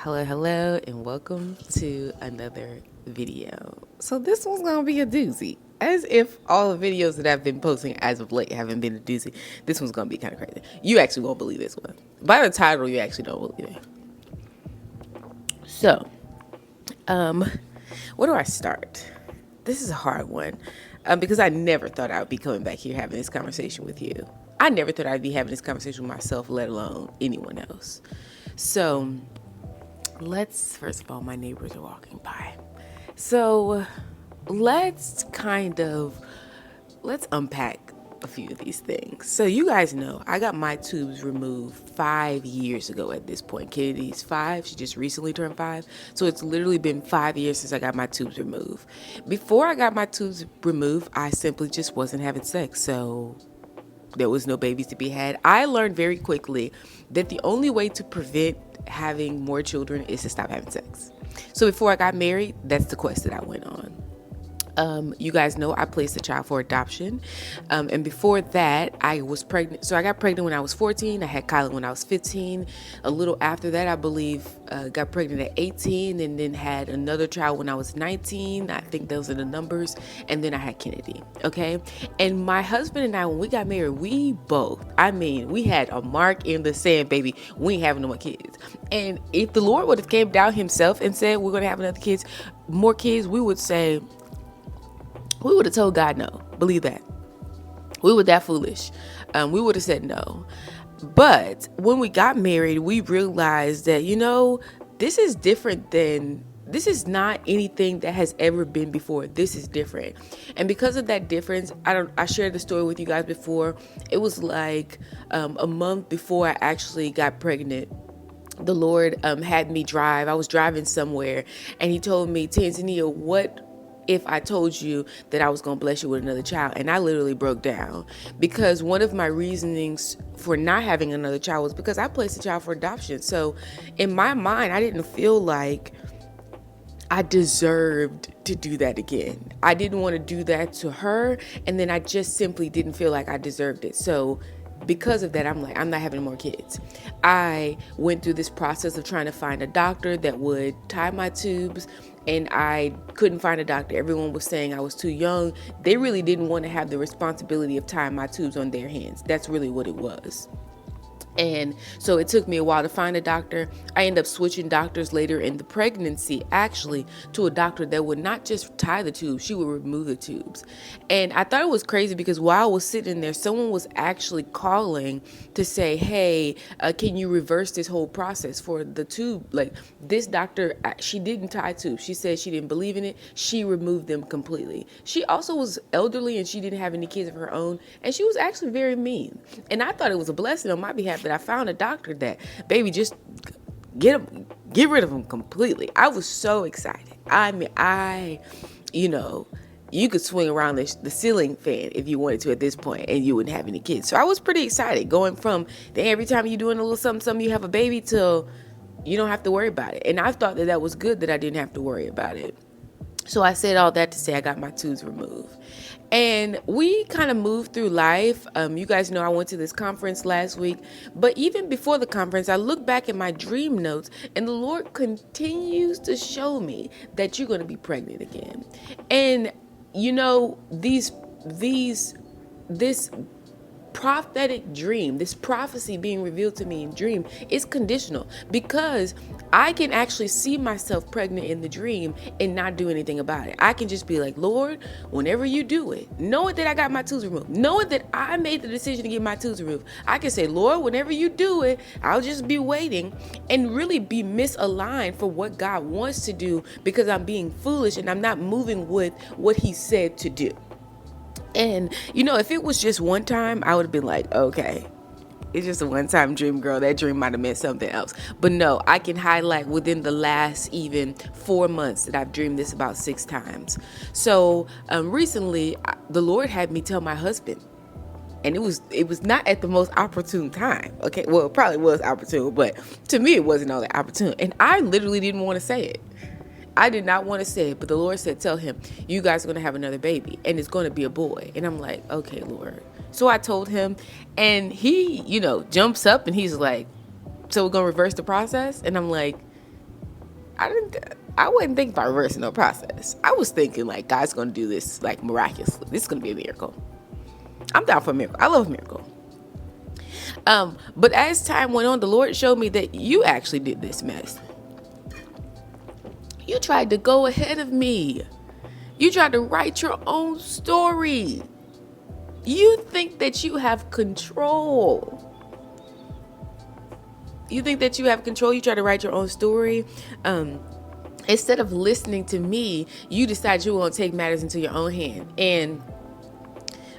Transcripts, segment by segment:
Hello, and welcome to another video. So this one's gonna be a doozy. As if all the videos that I've been posting as of late haven't been a doozy. This one's gonna be kind of crazy. You actually won't believe this one. By the title, you actually don't believe it. So, um, where do I start? This is a hard one, because I never thought I would be coming back here having this conversation with you. I never thought I'd be having this conversation with myself, let alone anyone else. So, first of all, my neighbors are walking by. So let's let's unpack a few of these things. So you guys know I got my tubes removed 5 years ago at this point. Kennedy's 5. She just recently turned 5. So it's literally been 5 years since I got my tubes removed. Before I got my tubes removed, I simply just wasn't having sex. So there was no babies to be had. I learned very quickly that the only way to prevent having more children is to stop having sex. So before I got married, that's the quest that I went on. You guys know I placed a child for adoption. And before that, I was pregnant. So I got pregnant when I was 14. I had Kyla when I was 15. A little after that, I believe, got pregnant at 18 and then had another child when I was 19. I think those are the numbers. And then I had Kennedy. Okay. And my husband and I, when we got married, we had a mark in the sand, baby. We ain't having no more kids. And if the Lord would have came down himself and said, we're going to have more kids, we would have told God no. Believe that. We were that foolish. We would have said no. But when we got married, we realized that, this is not anything that has ever been before. This is different. And because of that difference, I shared the story with you guys before. It was like a month before I actually got pregnant. The Lord had me drive. I was driving somewhere and he told me, Tanzania, what if I told you that I was going to bless you with another child? And I literally broke down because one of my reasonings for not having another child was because I placed a child for adoption. So in my mind, I didn't feel like I deserved to do that again. I didn't want to do that to her. And then I just simply didn't feel like I deserved it. So because of that, I'm like, I'm not having more kids. I went through this process of trying to find a doctor that would tie my tubes, and I couldn't find a doctor. Everyone was saying I was too young. They really didn't want to have the responsibility of tying my tubes on their hands. That's really what it was. And so it took me a while to find a doctor. I ended up switching doctors later in the pregnancy, actually, to a doctor that would not just tie the tubes, she would remove the tubes. And I thought it was crazy because while I was sitting there, someone was actually calling to say, hey, can you reverse this whole process for the tube? Like, this doctor, she didn't tie tubes. She said she didn't believe in it. She removed them completely. She also was elderly and she didn't have any kids of her own. And she was actually very mean. And I thought it was a blessing on my behalf that I found a doctor that, baby, just get rid of them completely. I was so excited. I mean, you could swing around the ceiling fan if you wanted to at this point and you wouldn't have any kids. So I was pretty excited going from every time you're doing a little something, you have a baby till you don't have to worry about it. And I thought that was good that I didn't have to worry about it. So I said all that to say I got my tubes removed. And we kind of moved through life. You guys know I went to this conference last week. But even before the conference, I look back at my dream notes and the Lord continues to show me that you're going to be pregnant again. And, this prophetic dream, this prophecy being revealed to me in dream is conditional because I can actually see myself pregnant in the dream and not do anything about it. I can just be like, Lord, whenever you do it, knowing that I got my tubes removed, knowing that I made the decision to get my tubes removed, I can say, Lord, whenever you do it, I'll just be waiting and really be misaligned for what God wants to do because I'm being foolish and I'm not moving with what he said to do. And, if it was just one time, I would have been like, okay, it's just a one-time dream, girl. That dream might have meant something else. But no, I can highlight within the last even 4 months that I've dreamed this about 6 times. So recently, the Lord had me tell my husband. And it was not at the most opportune time. Okay, well, it probably was opportune, but to me, it wasn't all that opportune. And I literally didn't want to say it. I did not want to say it, but the Lord said, tell him, you guys are going to have another baby and it's going to be a boy. And I'm like, okay, Lord. So I told him and he, jumps up and he's like, so we're going to reverse the process? And I'm like, I wasn't thinking about reversing no process. I was thinking like God's gonna do this like miraculously. This is gonna be a miracle. I'm down for a miracle. I love a miracle. But as time went on, the Lord showed me that you actually did this mess. You tried to go ahead of me. You tried to write your own story. You think that you have control. You think that you have control. You try to write your own story. Instead of listening to me, you decide you want to take matters into your own hand. And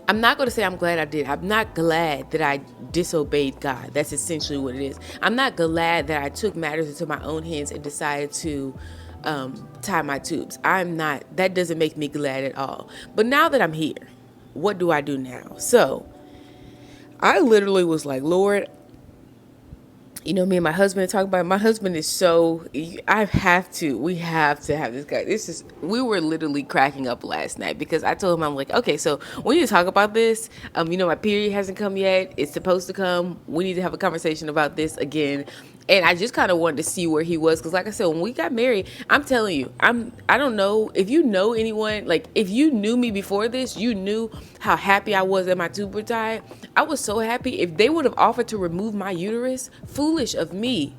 I'm not going to say I'm glad I did. I'm not glad that I disobeyed God. That's essentially what it is. I'm not glad that I took matters into my own hands and decided to tie my tubes. I'm not. That doesn't make me glad at all. But now that I'm here, what do I do now? So I literally was like, Lord, you know, me and my husband talk about it. My husband is so, we have to have this guy. We were literally cracking up last night because I told him, I'm like, okay, so we need to talk about this. You know, my period hasn't come yet. It's supposed to come. We need to have a conversation about this again. And I just kind of wanted to see where he was. Cause like I said, when we got married, I'm telling you, I don't know if you know anyone, like if you knew me before this, you knew how happy I was that my tube were tied. I was so happy. If they would have offered to remove my uterus, foolish of me.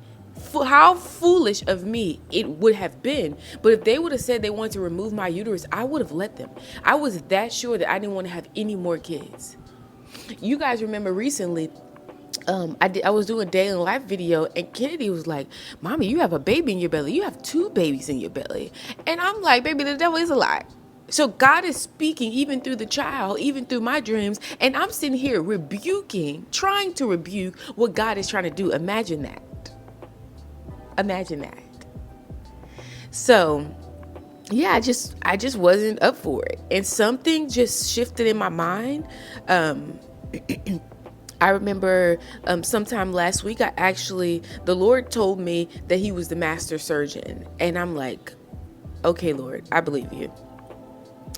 How foolish of me it would have been. But if they would have said they wanted to remove my uterus, I would have let them. I was that sure that I didn't want to have any more kids. You guys remember recently, I was doing a day in life video and Kennedy was like, Mommy, you have a baby in your belly. You have 2 babies in your belly. And I'm like, baby, the devil is a lie. So God is speaking even through the child, even through my dreams. And I'm sitting here trying to rebuke what God is trying to do. Imagine that. Imagine that. So yeah, I just wasn't up for it. And something just shifted in my mind. I remember sometime last week, the Lord told me that he was the master surgeon. And I'm like, okay, Lord, I believe you.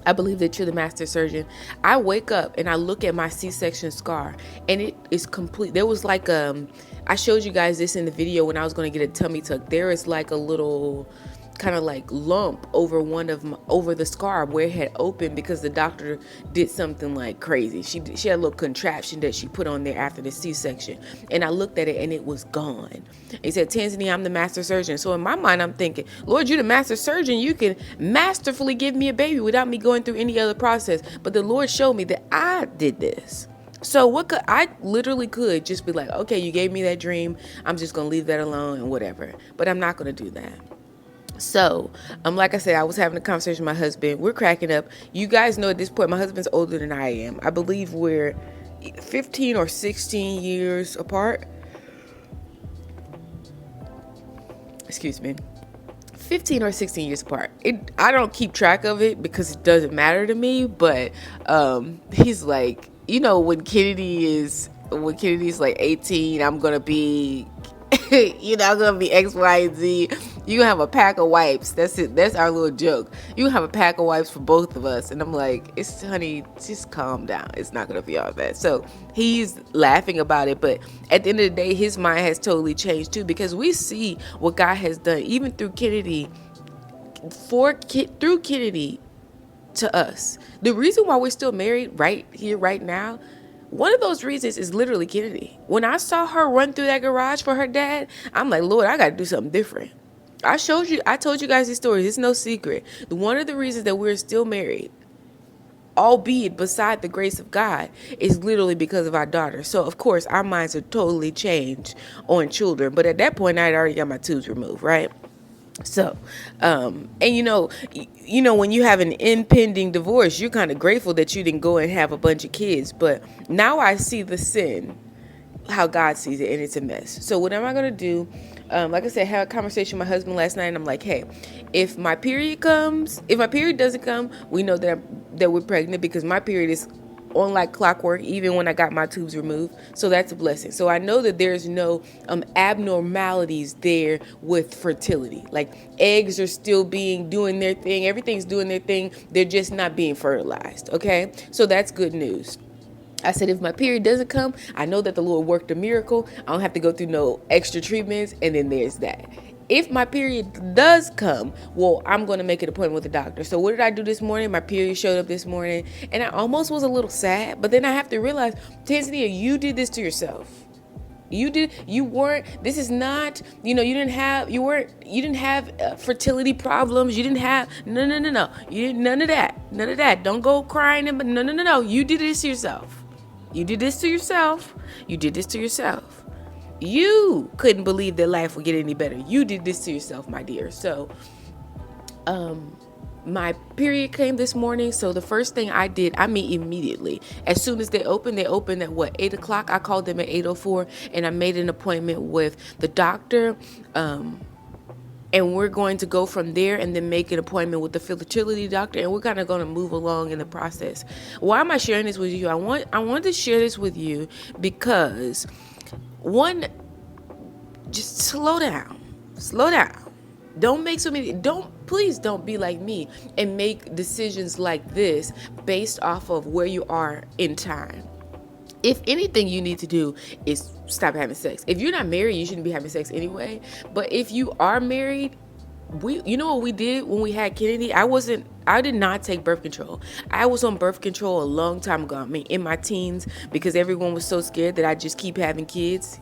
I believe that you're the master surgeon. I wake up and I look at my C-section scar and it is complete. There was like, I showed you guys this in the video when I was going to get a tummy tuck. There is like a little kind of like lump over over the scar where it had opened because the doctor did something like crazy. She had a little contraption that she put on there after the C-section, and I looked at it and it was gone. He said, Tanzania, I'm the master surgeon. So in my mind, I'm thinking, Lord, you're the master surgeon. You can masterfully give me a baby without me going through any other process. But the Lord showed me that I did this. So I literally could just be like, okay, you gave me that dream. I'm just going to leave that alone and whatever. But I'm not going to do that. So, like I said, I was having a conversation with my husband. We're cracking up. You guys know at this point, my husband's older than I am. I believe we're 15 or 16 years apart. Excuse me. 15 or 16 years apart. I don't keep track of it because it doesn't matter to me. But he's like, you know, when Kennedy's like 18, I'm going to be, I'm going to be X, Y, and Z. You have a pack of wipes. That's it. That's our little joke. You have a pack of wipes for both of us. And I'm like, honey, just calm down. It's not going to be all that. So he's laughing about it. But at the end of the day, his mind has totally changed too, because we see what God has done, even through Kennedy, through Kennedy to us. The reason why we're still married right here, right now, one of those reasons is literally Kennedy. When I saw her run through that garage for her dad, I'm like, Lord, I got to do something different. I told you guys these stories. It's no secret. One of the reasons that we're still married, albeit beside the grace of God, is literally because of our daughter. So, of course, our minds are totally changed on children. But at that point, I had already got my tubes removed, right? So, and when you have an impending divorce, you're kind of grateful that you didn't go and have a bunch of kids. But now I see the sin, how God sees it, and it's a mess. So what am I going to do? Like I said, I had a conversation with my husband last night, and I'm like, hey, if my period doesn't come, we know that we're pregnant, because my period is on like clockwork, even when I got my tubes removed. So that's a blessing. So I know that there's no abnormalities there with fertility. Like eggs are still doing their thing. Everything's doing their thing. They're just not being fertilized. Okay. So that's good news. I said, if my period doesn't come, I know that the Lord worked a miracle. I don't have to go through no extra treatments. And then there's that. If my period does come, well, I'm going to make an appointment with the doctor. So what did I do this morning? My period showed up this morning, and I almost was a little sad, but then I have to realize, Tanzania, you did this to yourself. You weren't, this is not, you didn't have fertility problems. You didn't have, no. You didn't, none of that. Don't go crying. No. You did this to yourself. You did this to yourself. You did this to yourself. You couldn't believe that life would get any better. You did this to yourself, my dear. So, my period came this morning. So the first thing I did, I mean, immediately, as soon as they opened at 8:00. I called them at 8:04 and I made an appointment with the doctor. And we're going to go from there and then make an appointment with the fertility doctor. And we're kind of going to move along in the process. Why am I sharing this with you? I want to share this with you because, one, just slow down. Please don't be like me and make decisions like this based off of where you are in time. If anything you need to do is stop having sex. If you're not married, you shouldn't be having sex anyway. But if you are married, you know what we did when we had Kennedy? I did not take birth control. I was on birth control a long time ago. I mean, in my teens, because everyone was so scared that I just keep having kids.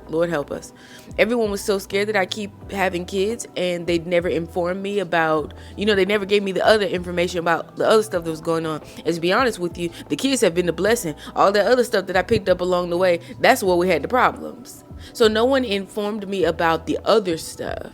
Lord help us. Everyone was so scared that I keep having kids, and they never informed me about, they never gave me the other information about the other stuff that was going on. And to be honest with you, the kids have been a blessing. All the other stuff that I picked up along the way, that's where we had the problems. So no one informed me about the other stuff.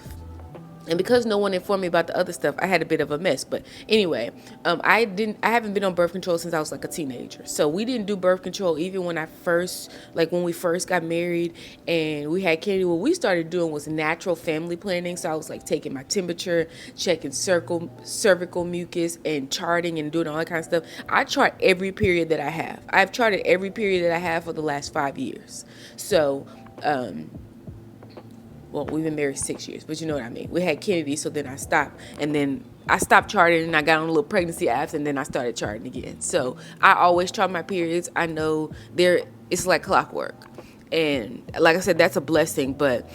And because no one informed me about the other stuff, I had a bit of a mess. But anyway, I haven't been on birth control since I was like a teenager. So we didn't do birth control even when when we first got married and we had Kennedy. What we started doing was natural family planning. So I was like taking my temperature, checking cervical mucus, and charting and doing all that kind of stuff. I chart every period that I have. I've charted every period that I have for the last 5 years. So, well, we've been married 6 years, but you know what I mean. We had Kennedy, so then I stopped. And then I stopped charting and I got on little pregnancy apps and then I started charting again. So I always chart my periods. I know it's like clockwork. And like I said, that's a blessing, but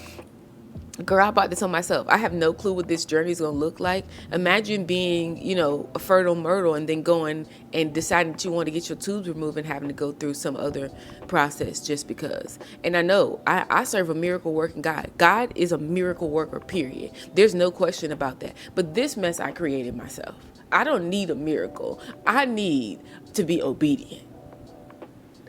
girl, I bought this on myself. I have no clue what this journey is going to look like. Imagine being, a fertile myrtle and then going and deciding that you want to get your tubes removed and having to go through some other process just because. And I know I serve a miracle working God. God is a miracle worker, period. There's no question about that. But this mess I created myself. I don't need a miracle. I need to be obedient.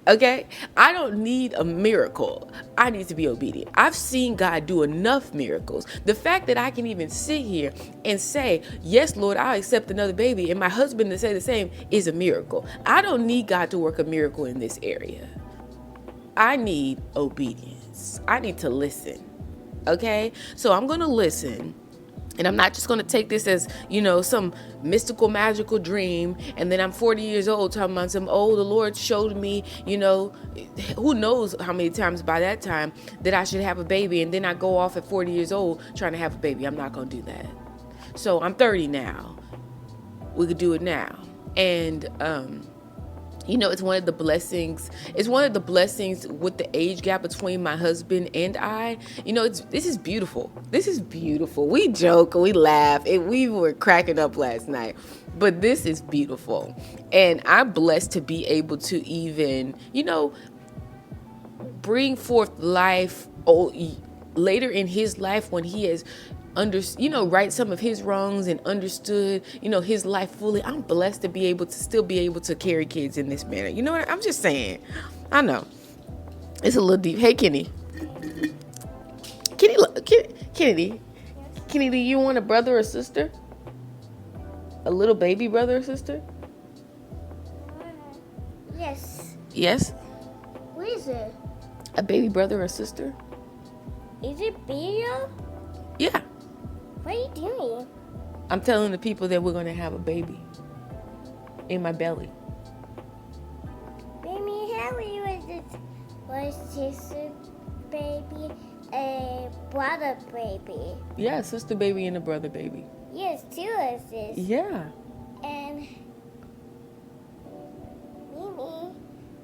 Okay? I don't need a miracle. I need to be obedient. I've seen God do enough miracles. The fact that I can even sit here and say, yes, Lord, I'll accept another baby, and my husband to say the same is a miracle. I don't need God to work a miracle in this area. I need obedience. I need to listen. Okay? So I'm going to listen. And I'm not just going to take this as, some mystical, magical dream. And then I'm 40 years old talking about the Lord showed me, who knows how many times by that time that I should have a baby. And then I go off at 40 years old trying to have a baby. I'm not going to do that. So I'm 30 now. We could do it now. And, it's one of the blessings. It's one of the blessings with the age gap between my husband and I. This is beautiful. This is beautiful. We joke, we laugh, and we were cracking up last night. But this is beautiful. And I'm blessed to be able to even, bring forth life later in his life when he has right some of his wrongs and understood, his life fully. I'm blessed to be able to still be able to carry kids in this manner. You know what? I'm just saying. I know. It's a little deep. Hey, Kennedy, you want a brother or sister? A little baby brother or sister? Yes. Yes? What is it? A baby brother or sister? Is it video? Yeah. What are you doing? I'm telling the people that we're going to have a baby in my belly. Baby, how was sister baby a brother baby? Yeah, sister baby and a brother baby. Yes, two of this. Yeah. And Mimi,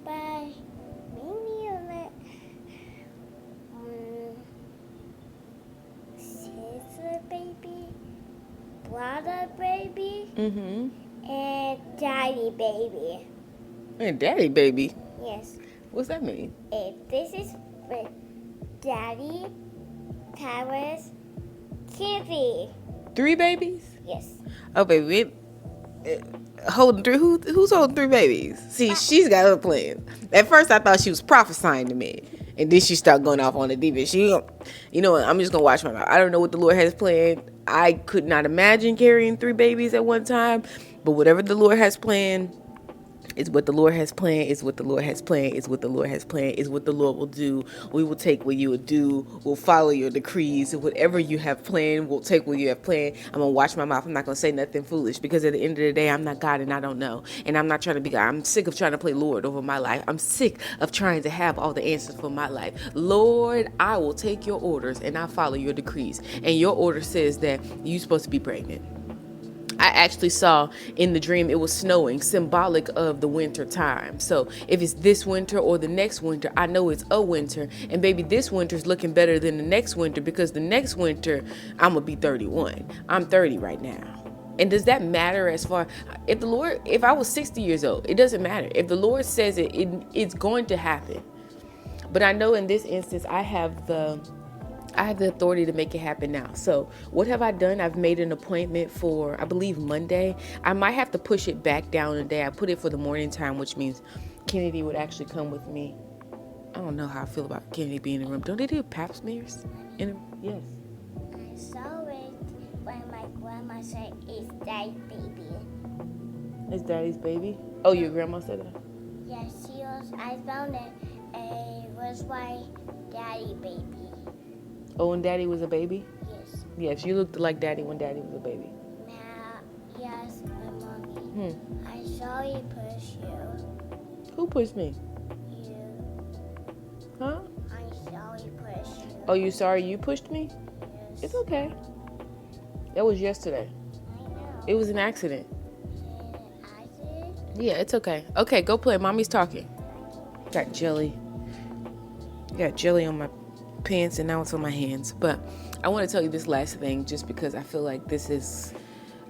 by Mimi, brother baby Mm-hmm. and daddy baby. And daddy baby. Yes. What's that mean? This is for daddy, Tyrus, Kitty. 3 babies? Yes. Oh, baby. Holding 3? Who's holding 3 babies? See, she's got her plan. At first, I thought she was prophesying to me. And then she started going off on the deep end. You know what? I'm just going to watch my mouth. I don't know what the Lord has planned. I could not imagine carrying 3 babies at one time. But whatever the Lord has planned, it's what the Lord has planned. It's what the Lord has planned. It's what the Lord has planned. It's what the Lord will do. We will take what you will do. We'll follow your decrees. Whatever you have planned, we'll take what you have planned. I'm going to watch my mouth. I'm not going to say nothing foolish because at the end of the day, I'm not God and I don't know. And I'm not trying to be God. I'm sick of trying to play Lord over my life. I'm sick of trying to have all the answers for my life. Lord, I will take your orders and I'll follow your decrees. And your order says that you're supposed to be pregnant. I actually saw in the dream it was snowing, symbolic of the winter time. So if it's this winter or the next winter, I know it's a winter. And baby, this winter is looking better than the next winter because the next winter, I'm going to be 31. I'm 30 right now. And does that matter as far, if I was 60 years old, it doesn't matter. If the Lord says it's going to happen. But I know in this instance, I have the authority to make it happen now. So what have I done? I've made an appointment for, I believe, Monday. I might have to push it back down a day. I put it for the morning time, which means Kennedy would actually come with me. I don't know how I feel about Kennedy being in the room. Don't they do pap smears? Yes. I saw it when my grandma said it's daddy baby. It's daddy's baby? Oh, your grandma said that? Yes, I found it. It was my daddy baby. Oh, when daddy was a baby? Yes. Yes, you looked like daddy when daddy was a baby. Now, yes, my mommy. I saw you push you. Who pushed me? You. Huh? I saw you push you. Oh, you sorry you pushed me? Yes. It's okay. That was yesterday. I know. It was an accident. I did. Yeah, it's okay. Okay, go play. Mommy's talking. Got jelly. Got jelly on my pants and now it's on my hands. But I want to tell you this last thing just because I feel like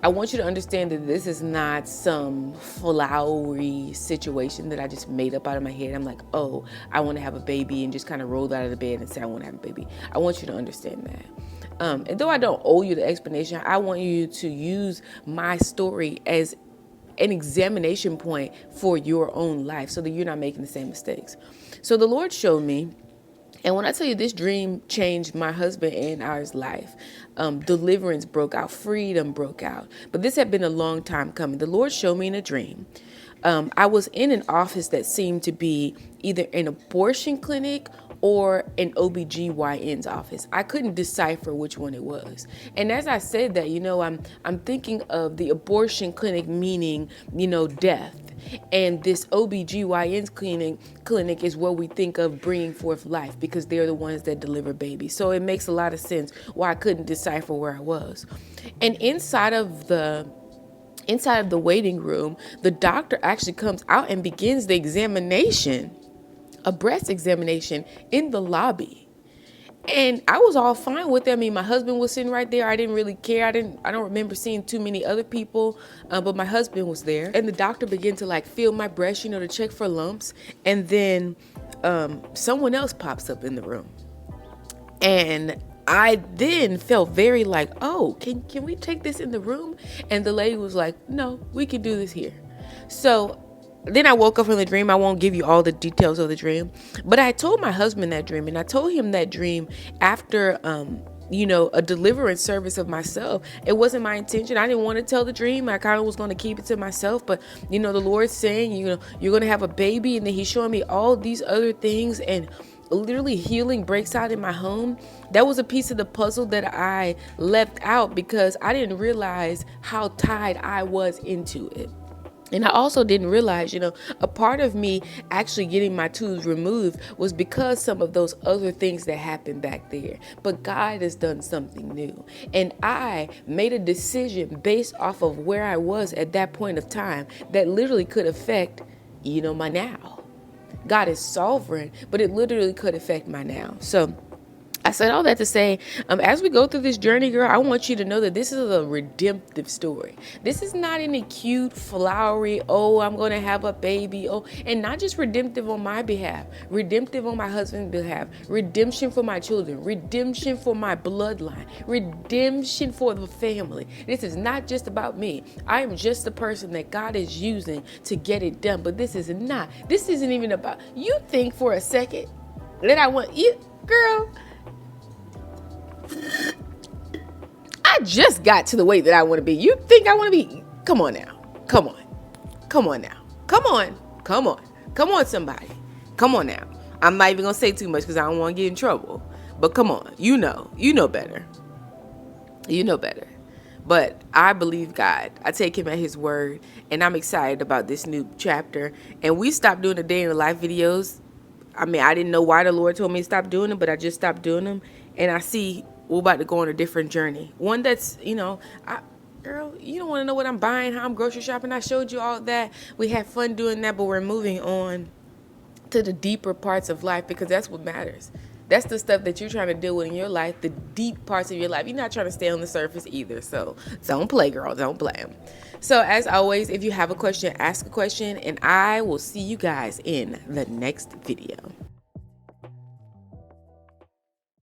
I want you to understand that this is not some flowery situation that I just made up out of my head. I'm like, oh, I want to have a baby and just kind of rolled out of the bed and said I want to have a baby. I want you to understand that. And though I don't owe you the explanation, I want you to use my story as an examination point for your own life so that you're not making the same mistakes. So the Lord showed me, and when I tell you this dream changed my husband and ours life, deliverance broke out, freedom broke out. But this had been a long time coming. The Lord showed me in a dream. I was in an office that seemed to be either an abortion clinic or an OBGYN's office. I couldn't decipher which one it was. And as I said that, I'm thinking of the abortion clinic meaning, death. And this OBGYN's clinic is what we think of bringing forth life because they're the ones that deliver babies. So it makes a lot of sense why I couldn't decipher where I was. And inside of the waiting room, the doctor actually comes out and begins the examination, a breast examination in the lobby. And I was all fine with it. I mean, my husband was sitting right there. I didn't really care. I don't remember seeing too many other people, but my husband was there. And the doctor began to feel my breast, to check for lumps. And then someone else pops up in the room. And I then felt very oh, can we take this in the room? And the lady was like, no, we can do this here. So then I woke up from the dream. I won't give you all the details of the dream, but I told my husband that dream, and I told him that dream after, a deliverance service of myself. It wasn't my intention. I didn't want to tell the dream. I kind of was going to keep it to myself, but the Lord's saying, you're going to have a baby. And then he's showing me all these other things, and literally healing breaks out in my home. That was a piece of the puzzle that I left out because I didn't realize how tied I was into it. And I also didn't realize, a part of me actually getting my tubes removed was because some of those other things that happened back there. But God has done something new. And I made a decision based off of where I was at that point of time that literally could affect, my now. God is sovereign, but it literally could affect my now. So I said all that to say, as we go through this journey, girl, I want you to know that this is a redemptive story. This is not any cute, flowery, oh, I'm going to have a baby. Oh, and not just redemptive on my behalf, redemptive on my husband's behalf, redemption for my children, redemption for my bloodline, redemption for the family. This is not just about me. I am just the person that God is using to get it done. But this isn't even about, you think for a second that I want you, girl. I just got to the weight that I want to be. You think I want to be? Come on now. Come on. Come on now. Come on. Come on. Come on, somebody. Come on now. I'm not even going to say too much because I don't want to get in trouble. But come on. You know better. You know better. But I believe God. I take him at his word. And I'm excited about this new chapter. And we stopped doing the day in the life videos. I mean, I didn't know why the Lord told me to stop doing them, but I just stopped doing them. And I see we're about to go on a different journey. One that's, girl, you don't want to know what I'm buying, how I'm grocery shopping. I showed you all that. We had fun doing that, but we're moving on to the deeper parts of life because that's what matters. That's the stuff that you're trying to deal with in your life, the deep parts of your life. You're not trying to stay on the surface either. So don't play, girl. Don't play. So as always, if you have a question, ask a question, and I will see you guys in the next video.